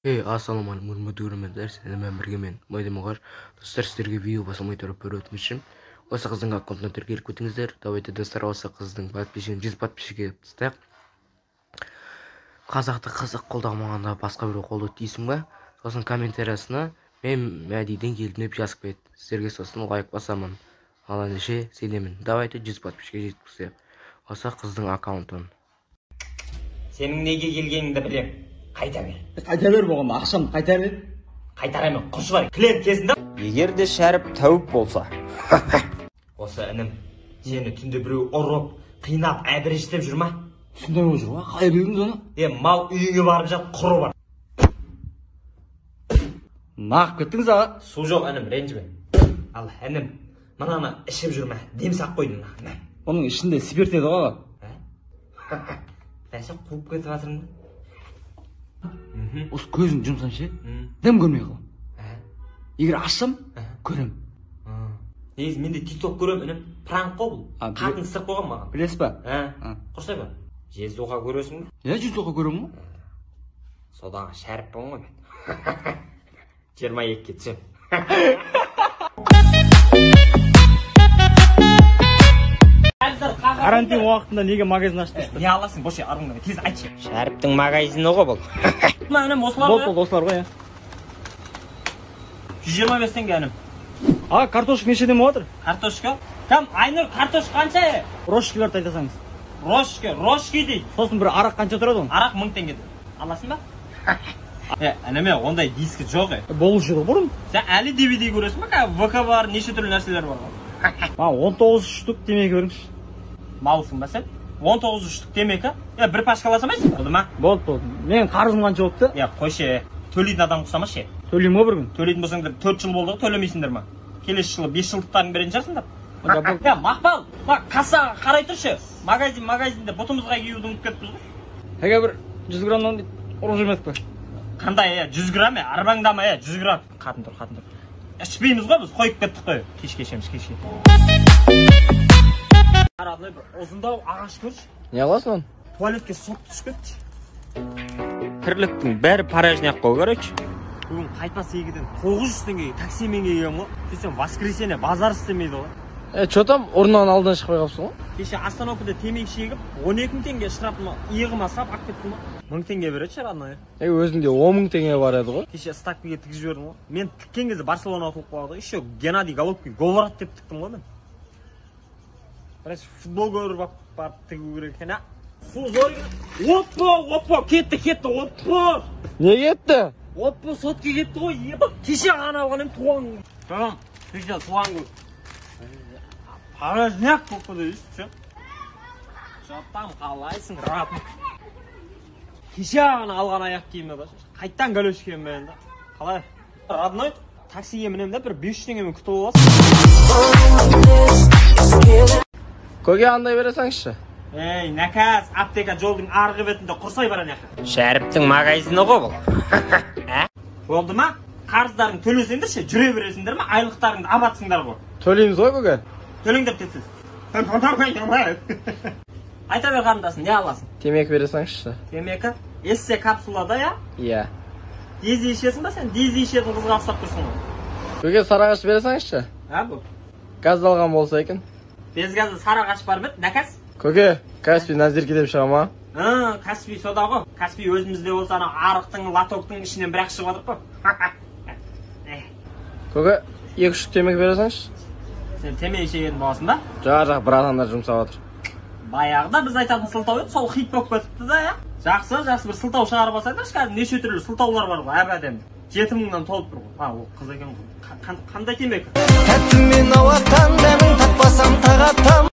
Assalamualaikum warahmatullahi wabarakatuh. Мен біргемен Майдамағар. Достар, сіздерге видео басылмай тұрып бір өтінішім. Осы қыздың аккаунтына тіркеліп кетіңіздер. Давайте достар, осы қыздың подписчигін 100 подписчиге тастайық. Қазақты қызық қолдамағанда басқа біреу қолдайды дейсің ба? Сосын комментариясына мен Мәдиден келдім деп жазып кет. Сіздерге сосын лайк басамын. Ал ендеше сенемін. Давайте 100 подписчиге жеткізсек. Осы қыздың аккаунтын. Сенің неге келгеніңді білем. Қайта бер. Қайта бер болғанда ақшамды қайта бер. Қайтарамын, құршы бар. Клиент кезінде. Егер де Шәріп тәуіп болса. Осы інім, сені түнде біреу ұрып, қинап, әдіріштеп жүр ма? Сондай болып жүр ма? Қалай білдіңіз оны? Мал үйіңе барып жат, құры бар. Нағып кеттіңіз аға. Су жоқ інім, ренжіме. Ал інім, мынаны ішіп жүр ма? Демсақ қойдың. Оның ішінде спирт еді ғой. Бәсі қуып кетіп жатырмын. Осы көзін жұмсан ше, дәм көрмей қал. Егер ашсам, көрем. Негізі менде тикток көрем, інім, пранк қой бұл. Қатын істеп қойған маған. Білесіз ба? Құрсай ба? Жездоға көресің бе? Жездоға көрем ғой. Содағы Шәріп болың ғой мен. 22-ке түсем. Карантин уақытында неге магазин аштыңыз? Не аласың, бош арыңнан, тез айтшы. Шәріптің магазині ғой бұл. Інім, осылар ғой. Бол, осылар ғой, 125 теңге інім. Картошка нешеден отыр? Картошка? Кәм, Айнұр, картошка қанша? Рошкилерді айтасаңыз. Рошки дейді. Сосын бір арақ қанша тұрады оны? Арақ 1000 теңге. Аласың ба? Әнеме, ондай диски жоқ. Болушы еді бұрын. Сен әлі DVD көресің ба? ВК бар, неше түрлі нәрселер бар. 19 штук темекі беріңізші. Малысың ба сен? 19 штук темекі? Бір пачка аласамайсың? Болды ма? Болды. Мен қарызым қанша болыпты? Қойшы, төлейтін адам құсамашы. Төлеймін ғой бір күн. Төлейтін болсаңдар 4 жыл болды, төлемейсіңдер ма? Келесі жылы 5 жылдықтарын беретін шығарсыңдар. Мақпал, кассаға қарай тұршы. Магазинде бұтымызға киюді ұмытып кетіппіз ғой. Әге бір 100 граммнан дейді, ұрып жүрмедік пе? Қандай, 100 грамм, арбаңдама, 100 грамм. Қатын тұр. Ішпейміз ғой біз, қойып кеттік қой. Кешкешеміз. Арадылай бір ұзындау ағаш көрші. Не аласың оны? Туалетке соқ түсіп кетті. Тірліктің бәрі паражняк қой, короче. Бүгін қайта сегіден 900 теңгеге таксимен келгем ғой. Десем, воскресенье базар істемейді ғой. Че там орнынан алдынан шықпай қалыпсың ғой? Кеше остановкада темекі шегіп, 12 000 теңге штрафыма иығыма сап ақ кеттім ғой. 1000 теңге береді шаранай. Өзінде 10 000 теңге бар еді ғой. Кеше стакпиге тігіп жібердім ғой. Мен тіккен кезде Барселона ұтылып қалды. Еще Геннадий Головкин гол ұрады деп тіктім ғой мен. Біраз футбол көріп барып тігу керек екен, Су зор. Опа, кетті, опа. Не кетті? Опа, сотке кетті ғой, ебі. Кеше ғана алған ем туған. Tamam, кеше туған ғой. Паражняк болып дейсің, Жаттам қалайсың, ратым. Кеше ғана алған аяқ киімі бар. Қайттан көлөш киім бәрін да. Қалай? Родной, таксиге мінем да бір 500 теңгемен күтіп аласың. Көге андай бересеңші. Наказ, аптека жолдың арғы бетінде құрсай бар аняқа. Шәріптің магазині ғой бұл. Болды ма? Қарыздарын төлесеңдерші, жүре бересіңдер ма? Айлықтарыңды абатсыңдар ғой. Төлейміз ғой көге? Төлеңдер тетсіз. Айта бер қарындасын, не аласың? Темекі бересеңші. Темекі? Ессе капсулада, Иә. Дези ішесің ба сен? Дези ішетін қызға ұқсап тұрсың ғой. Көге сарағаш бересеңші. Бұл? Газды алған болса екен. Без газды сарағаш бар бет, наказ? Көге, Каспий Назирке деп шыға ма? Каспий сода ғой. Каспий өзімізде болса, арықтың, латоктың ішінен бірақ шығып жатыр ғой. Көге, 2 штук темекі бересеңші. Сен темекі шегетін боласың ба? Жақ бір адамдар жұмсап отыр. Баяғыда біз айтатын сылтау еді, сол хит болып кетіпті да, Жақсы бір сылтау шығарып алсайдар, қазір неше түрлі сылтаулар бар ғой, әбәдем. 7000-нан толып тұр ғой. Ол қыз екен ғой. Қандай темекі? Тәттімен ауаттан дәмін татпасам тағатам.